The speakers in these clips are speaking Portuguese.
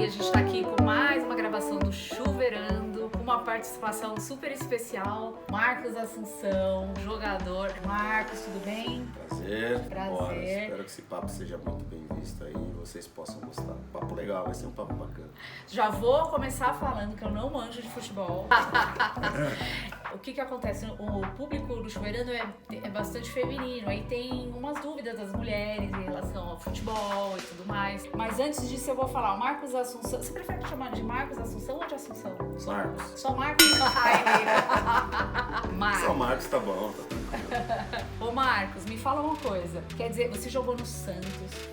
a gente tá aqui com mais uma gravação do Chuveirando, com uma participação super especial. Marcos Assunção, jogador. Marcos, tudo bem? Prazer. Prazer. Bora. Espero que esse papo seja muito bem visto aí e vocês possam gostar. Papo legal, vai ser um papo bacana. Já vou começar falando que eu não manjo de futebol. O que acontece? O público do Chuveirando é bastante feminino. Aí tem umas dúvidas das mulheres em relação ao futebol e tudo mais. Mas antes disso eu vou falar, o Marcos Assunção. Você prefere chamar de Marcos Assunção ou de Assunção? Marcos. Só Marcos? Marcos. Só Marcos tá bom, tá tranquilo. Ô Marcos, me fala uma coisa. Quer dizer, você jogou no Santos,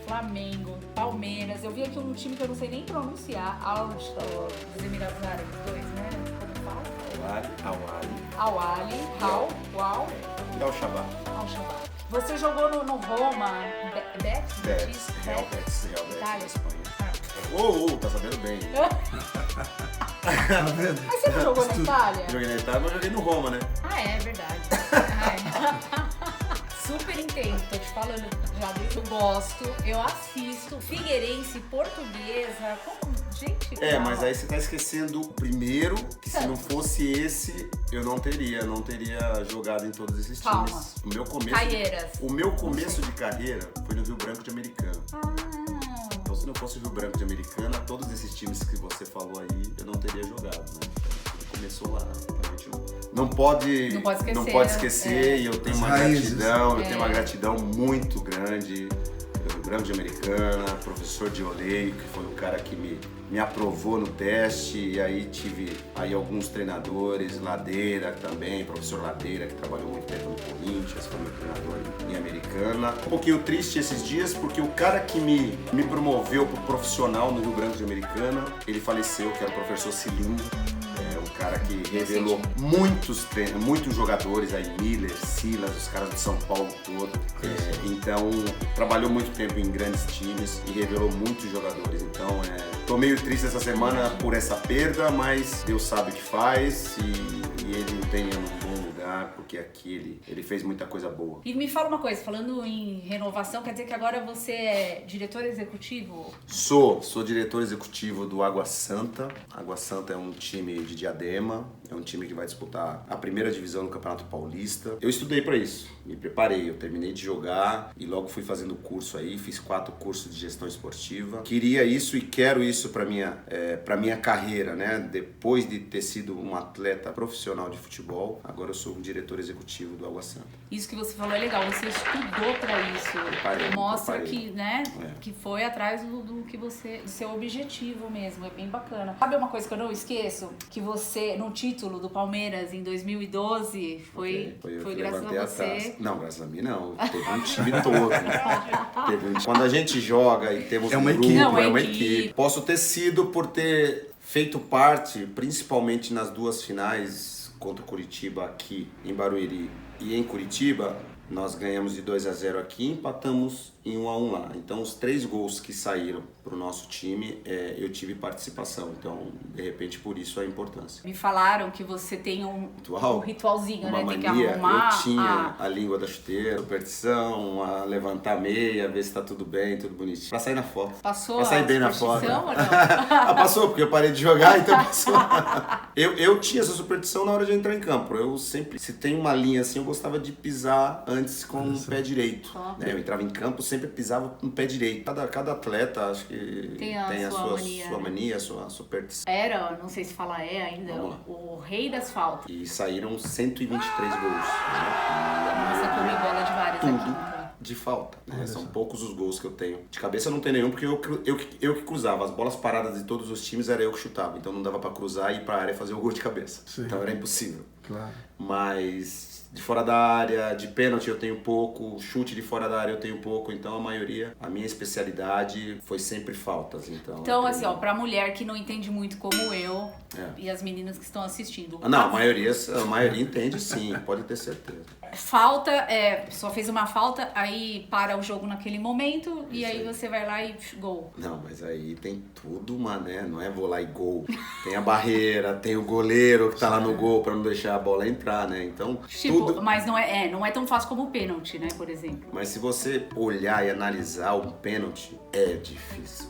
Flamengo, Palmeiras. Eu vi aqui um time que eu não sei nem pronunciar. Dos Emirados Árabes, dois, né? Como fala? Al-Ahly. Al-Ahly. E Al-Shabaab. Al-Shabaab. Você jogou no Roma, Betis? Real Betis, Itália. na Espanha. Tá sabendo bem. Tá vendo? Mas você não jogou na Itália? Joguei na Itália, mas joguei no Roma, né? Ah, é verdade. Super entendo, tô te falando, já desde eu gosto, eu assisto, Figueirense, Portuguesa, como, gente... Mas aí você tá esquecendo primeiro que se não fosse esse, eu não teria jogado em todos esses Calma. times. Caieiras. O meu começo de carreira foi no Rio Branco de Americana. Então se não fosse o Rio Branco de Americana, todos esses times que você falou aí, eu não teria jogado, né? Então, tudo começou lá. Então, a gente não pode esquecer e eu tenho uma gratidão muito grande. Rio Branco de Americana, professor de Oleio, que foi o cara que me aprovou no teste, e aí tive aí alguns treinadores, Ladeira também, professor Ladeira, que trabalhou muito tempo no Corinthians, foi meu treinador em Americana. Um pouquinho triste esses dias, porque o cara que me promoveu pro profissional no Rio Branco de Americana, ele faleceu, que era o professor Cilindro. Um cara que revelou muitos jogadores aí, Miller, Silas, os caras do São Paulo todo. Então, trabalhou muito tempo em grandes times e revelou muitos jogadores. Então, tô meio triste essa semana por essa perda, mas Deus sabe o que faz e ele não tem um bom lugar, porque aqui ele fez muita coisa boa. E me fala uma coisa, falando em renovação, quer dizer que agora você é diretor executivo? Sou diretor executivo do Água Santa. Água Santa é um time de Diadema, é um time que vai disputar a primeira divisão do Campeonato Paulista. Eu estudei para isso, me preparei, eu terminei de jogar e logo fui fazendo curso aí, fiz 4 cursos de gestão esportiva. Queria isso e quero isso para minha carreira, né? Depois de ter sido um atleta profissional de futebol, agora eu sou um diretor executivo do Água Santa. Isso que você falou é legal, você estudou para isso. Mostra que, né, que foi atrás do seu objetivo mesmo, é bem bacana. Sabe uma coisa que eu não esqueço? Que você, no título do Palmeiras em 2012, foi graças a você. Não, graças a mim não. Teve um time todo. Quando a gente joga e temos um grupo, é uma equipe. Posso ter sido por ter feito parte, principalmente nas 2 finais contra o Curitiba aqui em Barueri e em Curitiba, nós ganhamos de 2-0 aqui e empatamos em 1-1 lá. Então, os 3 gols que saíram pro nosso time, eu tive participação. Então, de repente, por isso a importância. Me falaram que você tem um ritualzinho, uma né? mania. Tem que arrumar. Eu tinha a língua da chuteira, superstição, a levantar a meia, ver se tá tudo bem, tudo bonitinho. Pra sair na foto. Passou pra sair bem na foto. Ou não? Passou, porque eu parei de jogar, então passou. Eu tinha essa superstição na hora de entrar em campo. Eu sempre, se tem uma linha assim, eu gostava de pisar antes com o pé direito. Eu entrava em campo, sempre pisava no pé direito. Cada atleta, acho que tem a sua mania, a sua superstição. Era, não sei se fala ainda, o rei das faltas. E saíram 123 gols. Nossa, comi bola de várias aqui. De falta, né? São poucos os gols que eu tenho. De cabeça eu não tenho nenhum, porque eu que cruzava. As bolas paradas de todos os times era eu que chutava. Então não dava pra cruzar e ir pra área e fazer o gol de cabeça. Sim. Então era impossível. Claro. Mas de fora da área, de pênalti eu tenho pouco, chute de fora da área eu tenho pouco. Então a minha especialidade foi sempre faltas. Então assim, pra mulher que não entende muito como eu e as meninas que estão assistindo. Não, a maioria entende sim, pode ter certeza. Falta, só fez uma falta, aí para o jogo naquele momento e aí você vai lá e gol. Não, mas aí tem tudo, né? Não é vou lá e gol. Tem a barreira, tem o goleiro que tá lá no gol pra não deixar a bola entrar, né? Então, tudo... Mas não é tão fácil como o pênalti, né, por exemplo. Mas se você olhar e analisar um pênalti, é difícil.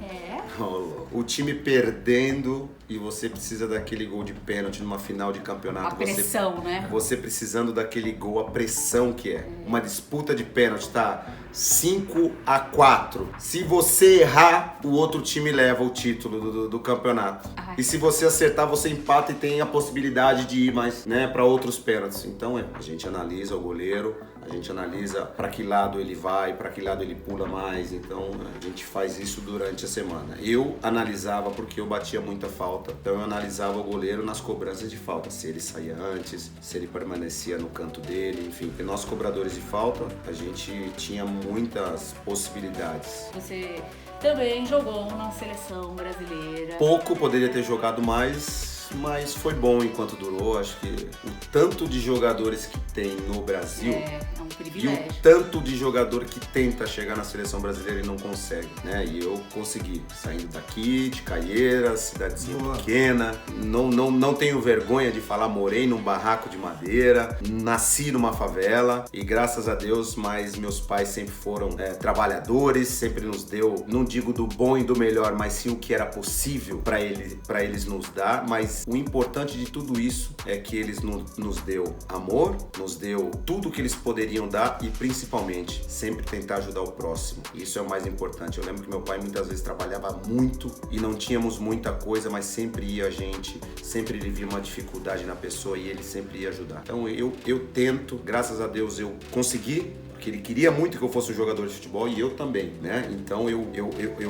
É? Oh, o time perdendo e você precisa daquele gol de pênalti numa final de campeonato. A pressão, né? Você precisando daquele gol, a pressão que é. Uma disputa de pênalti, tá? 5-4. Se você errar, o outro time leva o título do campeonato. Ai. E se você acertar, você empata e tem a possibilidade de ir mais, né, para outros pênaltis. Então a gente analisa o goleiro, a gente analisa para que lado ele vai, para que lado ele pula mais. Então a gente faz isso durante a semana. Eu analisava porque eu batia muita falta. Então eu analisava o goleiro nas cobranças de falta. Se ele saía antes, se ele permanecia no canto dele, enfim. Porque nós cobradores de falta, a gente tinha muitas possibilidades. Você também jogou na seleção brasileira. Pouco, poderia ter jogado mais, mas foi bom enquanto durou. Acho que o tanto de jogadores que tem no Brasil É um e privilégio. o tanto de jogador que tenta chegar na seleção brasileira e não consegue, né? E eu consegui, saindo daqui, de Caieiras, cidadezinha pequena. Não tenho vergonha de falar, morei num barraco de madeira, nasci numa favela e graças a Deus, mas meus pais sempre foram trabalhadores, sempre nos deu, não digo do bom e do melhor, mas sim o que era possível para eles nos dar. Mas o importante de tudo isso é que eles nos deu amor, nos deu tudo que eles poderiam dar e principalmente sempre tentar ajudar o próximo. Isso é o mais importante. Eu lembro que meu pai muitas vezes trabalhava muito e não tínhamos muita coisa, mas sempre ia a gente, sempre ele via uma dificuldade na pessoa e ele sempre ia ajudar. Então eu tento, graças a Deus eu consegui, porque ele queria muito que eu fosse um jogador de futebol e eu também, né? Então eu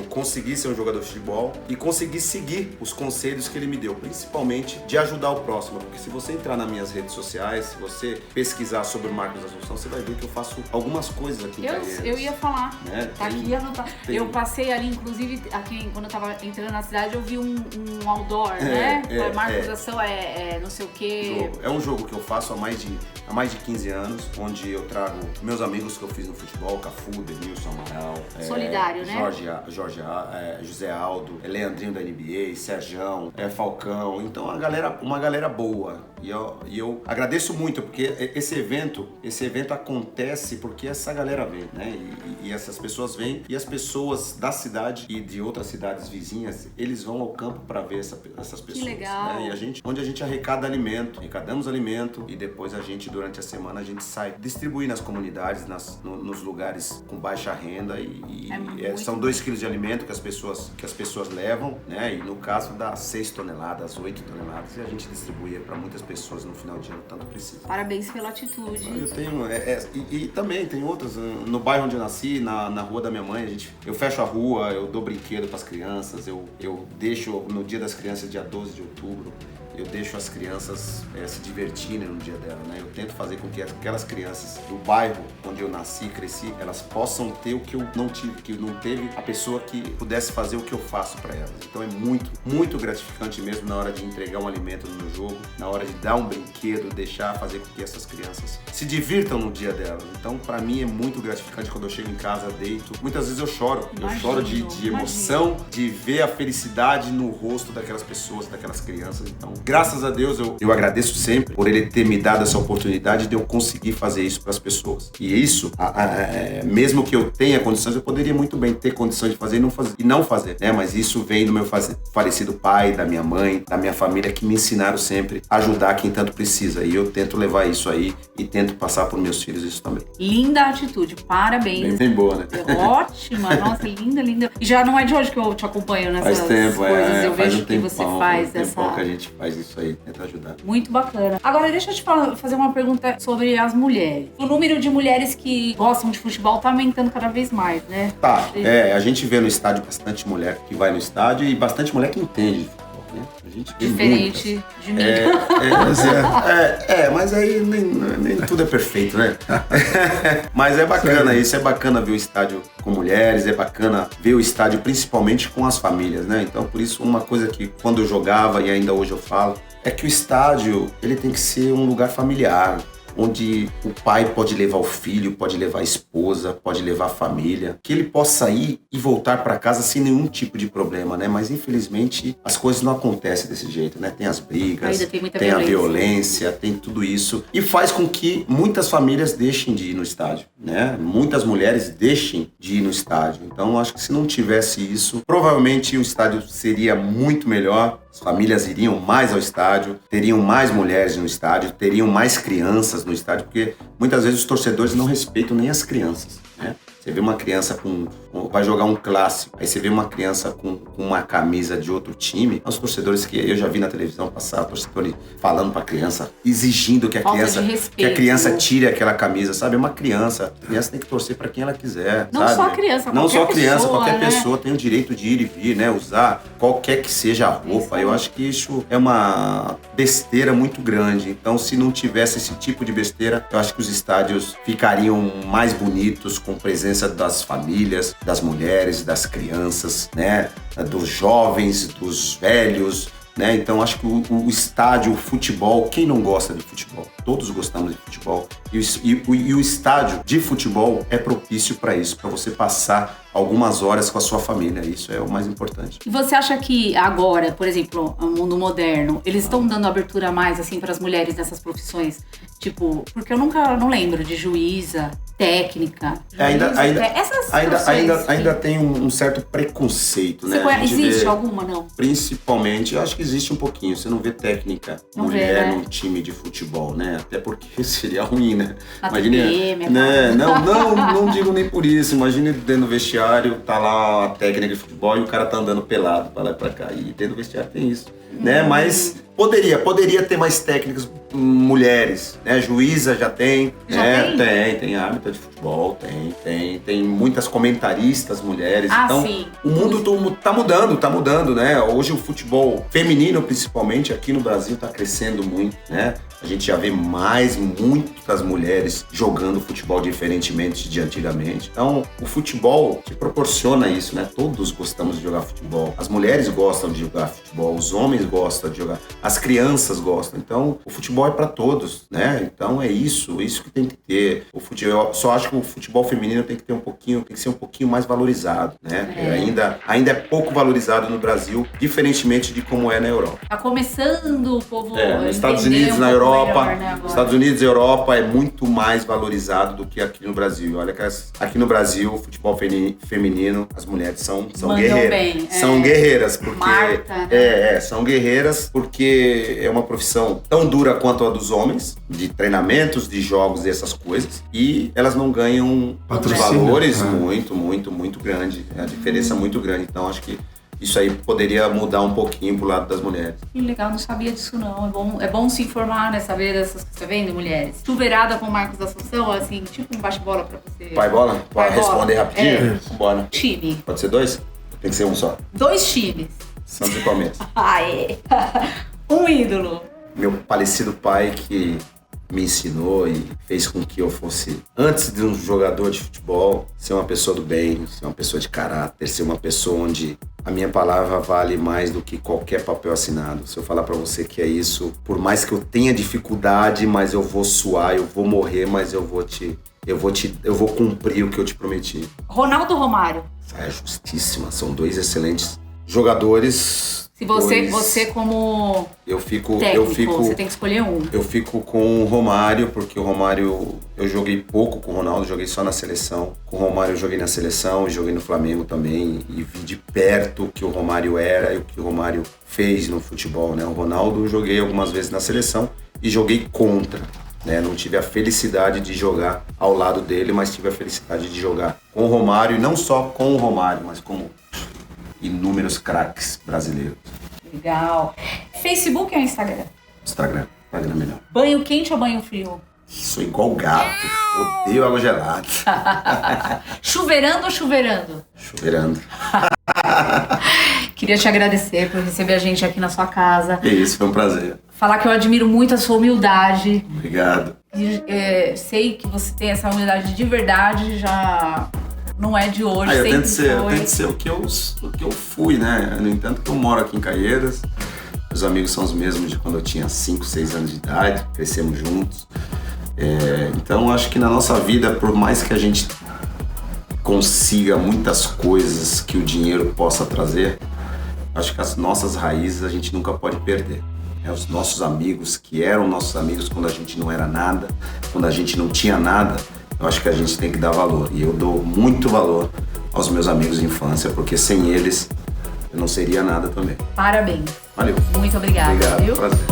consegui ser um jogador de futebol e consegui seguir os conselhos que ele me deu, principalmente de ajudar o próximo, porque se você entrar nas minhas redes sociais, se você pesquisar sobre o Marcos Assunção, você vai ver que eu faço algumas coisas aqui em Caieiras. Eu ia falar, né? tá aqui anotado. Eu passei ali, inclusive, aqui quando eu tava entrando na cidade, eu vi um outdoor, né? Marcos Assunção não sei o quê. É um jogo que eu faço há mais de 15 anos, onde eu trago meus amigos que eu fiz no futebol, Cafu, Denilson, Amaral, Solidário, né? José Aldo, Leandrinho da NBA, Serjão, Falcão. Então uma galera boa. E eu agradeço muito, porque esse evento acontece porque essa galera vem, né? E essas pessoas vêm, e as pessoas da cidade e de outras cidades vizinhas, eles vão ao campo para ver essas pessoas. Que legal. Né? E onde a gente arrecadamos alimento e depois a gente, durante a semana, a gente sai distribuindo nas comunidades, nos lugares com baixa renda são 2 quilos de alimento que as pessoas levam, né? E no caso dá 6 toneladas, 8 toneladas e a gente distribui para muitas pessoas no final de ano, tanto precisa. Parabéns pela atitude. Eu tenho, e também tem outras, no bairro onde eu nasci, na rua da minha mãe, eu fecho a rua, eu dou brinquedo para as crianças, eu deixo no dia das crianças, dia 12 de outubro, eu deixo as crianças se divertirem no dia dela, né? Eu tento fazer com que aquelas crianças do bairro onde eu nasci e cresci, elas possam ter o que eu não tive, que não teve a pessoa que pudesse fazer o que eu faço para elas. Então é muito, muito gratificante mesmo na hora de entregar um alimento no meu jogo, na hora de dar um brinquedo, fazer com que essas crianças se divirtam no dia delas. Então para mim é muito gratificante quando eu chego em casa, deito. Muitas vezes eu choro. Eu choro de emoção, de ver a felicidade no rosto daquelas pessoas, daquelas crianças. Então, graças a Deus, eu agradeço sempre por ele ter me dado essa oportunidade de eu conseguir fazer isso para as pessoas. E isso, mesmo que eu tenha condições, eu poderia muito bem ter condições de fazer e não fazer, né? Mas isso vem do meu falecido pai, da minha mãe, da minha família, que me ensinaram sempre a ajudar quem tanto precisa. E eu tento levar isso aí e tento passar para meus filhos isso também. Linda atitude, parabéns. Bem boa, né? Ótima, nossa, linda. E já não é de hoje que eu te acompanho nessas faz tempo, coisas, eu vejo um que você faz essa... que a gente faz isso aí, tenta ajudar. Muito bacana. Agora, deixa eu te fazer uma pergunta sobre as mulheres. O número de mulheres que gostam de futebol tá aumentando cada vez mais, né? Tá, a gente vê no estádio bastante mulher que vai no estádio e bastante mulher que entende de futebol, né? A gente vê diferente de mim. Mas aí nem tudo é perfeito, né? Mas é bacana isso, é bacana ver o estádio com mulheres, é bacana ver o estádio principalmente com as famílias, né? Então, por isso, uma coisa que quando eu jogava e ainda hoje eu falo, é que o estádio, ele tem que ser um lugar familiar, onde o pai pode levar o filho, pode levar a esposa, pode levar a família, que ele possa ir e voltar para casa sem nenhum tipo de problema, né? Mas infelizmente as coisas não acontecem desse jeito, né? Tem as brigas, tem a violência, tem tudo isso e faz com que muitas famílias deixem de ir no estádio, né? Muitas mulheres deixem de ir no estádio. Então, acho que se não tivesse isso, provavelmente o estádio seria muito melhor. As famílias iriam mais ao estádio, teriam mais mulheres no estádio, teriam mais crianças no estádio, porque muitas vezes os torcedores não respeitam nem as crianças, né? Você vê uma criança vai jogar um clássico, aí você vê uma criança com uma camisa de outro time, os torcedores que eu já vi na televisão passar, torcedores falando pra criança, exigindo que a criança tire aquela camisa, sabe? É uma criança, a criança tem que torcer pra quem ela quiser, não sabe? Só a criança, não só a criança, pessoa, qualquer né? pessoa tem o direito de ir e vir, né? Usar qualquer que seja a roupa. Eu acho que isso é uma besteira muito grande. Então, se não tivesse esse tipo de besteira, eu acho que os estádios ficariam mais bonitos, com presença das famílias, das mulheres, das crianças, né? Dos jovens, dos velhos, né? Então acho que o estádio, o futebol, quem não gosta de futebol? Todos gostamos de futebol. E o estádio de futebol é propício para isso, para você passar algumas horas com a sua família. Isso é o mais importante. E você acha que agora, por exemplo, no mundo moderno, eles estão dando abertura mais assim para as mulheres nessas profissões? Tipo, porque eu não lembro de juíza, técnica. Ainda tem um certo preconceito, né? Existe alguma, não? Principalmente, eu acho que existe um pouquinho. Você não vê técnica mulher num time de futebol, né? Até porque seria ruim, né? Imagina, né? Não digo nem por isso. Imagine dentro do vestiário, tá lá a técnica de futebol e o cara tá andando pelado pra lá e pra cá. E dentro do vestiário tem isso, né? Mas poderia ter mais técnicas mulheres, né? Juíza já tem, tem árbitra de futebol, tem muitas comentaristas mulheres. Então, sim. O mundo tá mudando, né? Hoje o futebol feminino, principalmente aqui no Brasil, tá crescendo muito, né? A gente já vê muitas mulheres jogando futebol diferentemente de antigamente. Então, o futebol te proporciona isso, né? Todos gostamos de jogar futebol. As mulheres gostam de jogar futebol, os homens gostam de jogar, as crianças gostam. Então, o futebol é para todos, né? Então, é isso que tem que ter. Eu só acho que o futebol feminino tem que ser um pouquinho mais valorizado, né? Ainda é pouco valorizado no Brasil, diferentemente de como é na Europa. Tá começando o povo nos Estados Unidos, na Europa, Estados Unidos e Europa é muito mais valorizado do que aqui no Brasil. Olha que aqui no Brasil, o futebol feminino, as mulheres são guerreiras. Bem, são guerreiras, porque Marta, né? São guerreiras porque é uma profissão tão dura quanto a dos homens, de treinamentos, de jogos e essas coisas, e elas não ganham valores muito grande. A diferença é muito grande. Então acho que isso aí poderia mudar um pouquinho pro lado das mulheres. Que legal, não sabia disso não. É bom se informar, né? Saber dessas que você vendo, mulheres. Chuveirada com o Marcos Assunção, assim, tipo um bate-bola pra você. Pai bola? Pode responder rapidinho? Bora. Time. Pode ser 2? Tem que ser um só. 2 times. Santos e Palmeiras. Aê! Um ídolo. Meu falecido pai que me ensinou e fez com que eu fosse, antes de um jogador de futebol, ser uma pessoa do bem, ser uma pessoa de caráter, ser uma pessoa onde a minha palavra vale mais do que qualquer papel assinado. Se eu falar pra você que é isso, por mais que eu tenha dificuldade, mas eu vou suar, eu vou morrer, mas eu vou cumprir o que eu te prometi. Ronaldo Romário. É justíssima, são 2 excelentes jogadores. Se você como técnico, você tem que escolher um. Eu fico com o Romário, porque o Romário, eu joguei pouco com o Ronaldo, joguei só na seleção. Com o Romário eu joguei na seleção, joguei no Flamengo também, e vi de perto o que o Romário era e o que o Romário fez no futebol, né? O Ronaldo eu joguei algumas vezes na seleção e joguei contra, né? Não tive a felicidade de jogar ao lado dele, mas tive a felicidade de jogar com o Romário, e não só com o Romário, mas como inúmeros craques brasileiros. Legal. Facebook ou Instagram? Instagram melhor. Banho quente ou banho frio? Sou igual gato, odeio água gelada. Chuveirando ou chuveirando? Chuveirando. Queria te agradecer por receber a gente aqui na sua casa. É isso, foi um prazer. Falar que eu admiro muito a sua humildade. Obrigado. E, sei que você tem essa humildade de verdade, já não é de hoje. Eu tento ser o que eu fui, né? No entanto que eu moro aqui em Caieiras, os amigos são os mesmos de quando eu tinha 5, 6 anos de idade, crescemos juntos. Então acho que na nossa vida, por mais que a gente consiga muitas coisas que o dinheiro possa trazer, acho que as nossas raízes a gente nunca pode perder. Os nossos amigos, que eram nossos amigos quando a gente não era nada, quando a gente não tinha nada, Eu acho que a gente tem que dar valor. E eu dou muito valor aos meus amigos de infância, porque sem eles eu não seria nada também. Parabéns. Valeu. Muito obrigada. Obrigado, Viu? prazer.